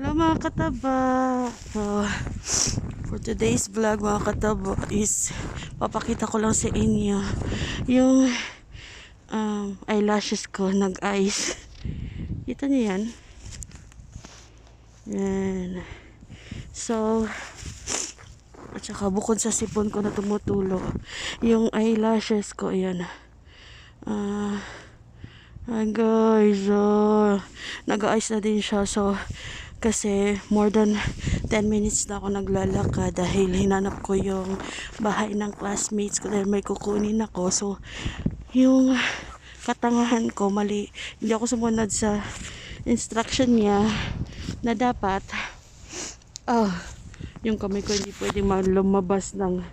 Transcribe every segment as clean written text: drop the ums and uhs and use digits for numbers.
Hello mga kataba. So, for today's vlog mga kataba is papakita ko lang sa inyo yung eyelashes ko nag-ice. Kita niyo yan? Yan. So, at saka bukod sa sipon ko na tumutulo, yung eyelashes ko, ayan. Guys, nag-ice na din siya. So, kasi more than 10 minutes na ako naglalakad dahil hinanap ko yung bahay ng classmates ko dahil may kukunin ako. So, yung katangahan ko, mali. Hindi ako sumunod sa instruction niya na dapat yung kamay ko hindi pwedeng lumabas ng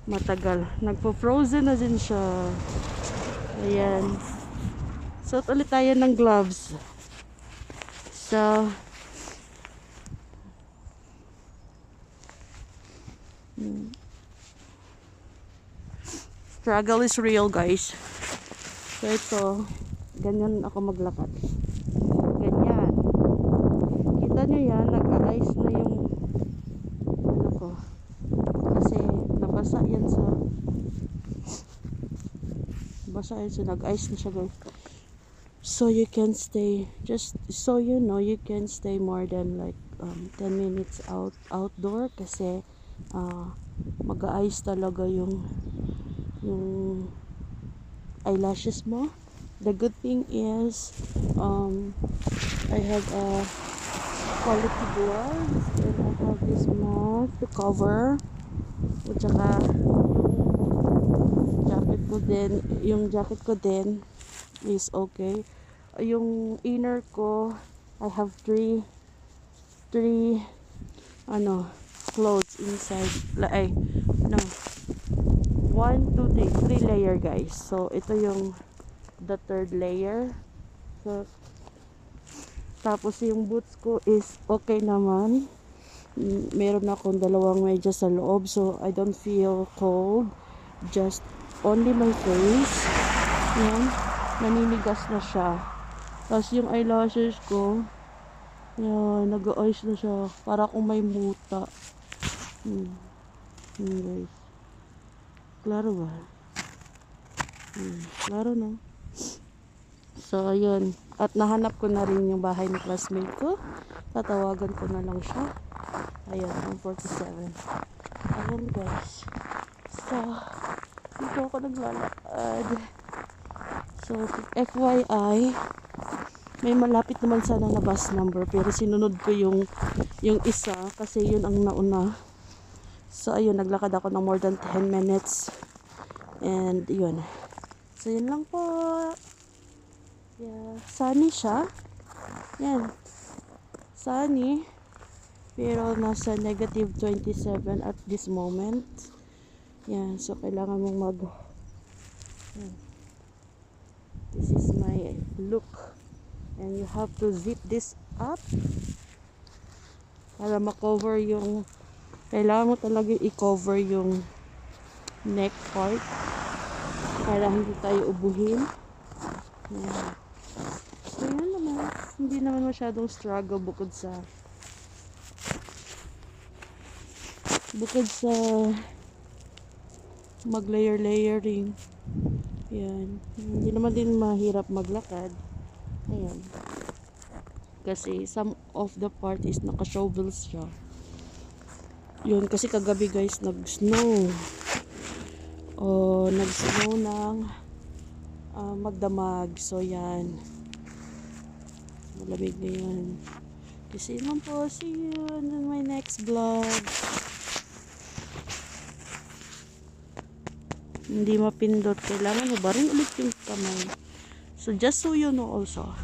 matagal. Nagpo-frozen na din siya. Ayan. Suot ulit tayo ng gloves. So, struggle is real, guys. So, ito, ganyan ako maglakad. Ganyan. Kita nyo yan, nag-ice na yung ano ko. Kasi, nabasa yan sa nag-ice na siya, guys. So, you can stay, just so you know, you can stay more than like 10 minutes outdoor kasi mag-ice talaga yung eyelashes mo. The good thing is I have a quality gloves and I have this mask to cover. At saka yung jacket ko din is okay. Yung inner ko, I have three clothes inside. Ay, no. 1, 2, 3 layer, guys. So, ito yung the third layer. So, tapos yung boots ko is okay naman. Meron akong dalawang medyas sa loob. So, I don't feel cold. Just only my face. Yan. Naninigas na siya. Tapos yung eyelashes ko, yan, nag-ice na siya. Para kung may muta. Guys. Klaro ba? Klaro na. So, ayun. At nahanap ko na rin yung bahay ng classmate ko. Tatawagan ko na lang siya. Ayun, 147. Ayun, guys. So, dito ako naglalakad. So, FYI, may malapit naman sana na bus number. Pero sinunod ko yung isa kasi yun ang nauna. So, ayun, naglakad ako ng more than 10 minutes. And, yun. So, yun lang po. Yeah. Sunny siya. Yan. Sunny. Pero, nasa negative 27 at this moment. Yan. So, kailangan mong yan. This is my look. And you have to zip this up. Para makover yung kailangan mo talaga i-cover yung neck part para hindi tayo ubuhin. Yan. So yun naman, hindi naman masyadong struggle bukod sa mag-layering. Yan. Hindi naman din mahirap maglakad. Ayan. Kasi some of the part is naka-shovels siya. Yun, kasi kagabi guys, nag-snow. Nag-snow ng magdamag. So, yan. Malamig na yan. Kasi naman po, see you in my next vlog. Hindi mapindot. Kailangan mo ba rin ulit yung kamay. So, just so you know also,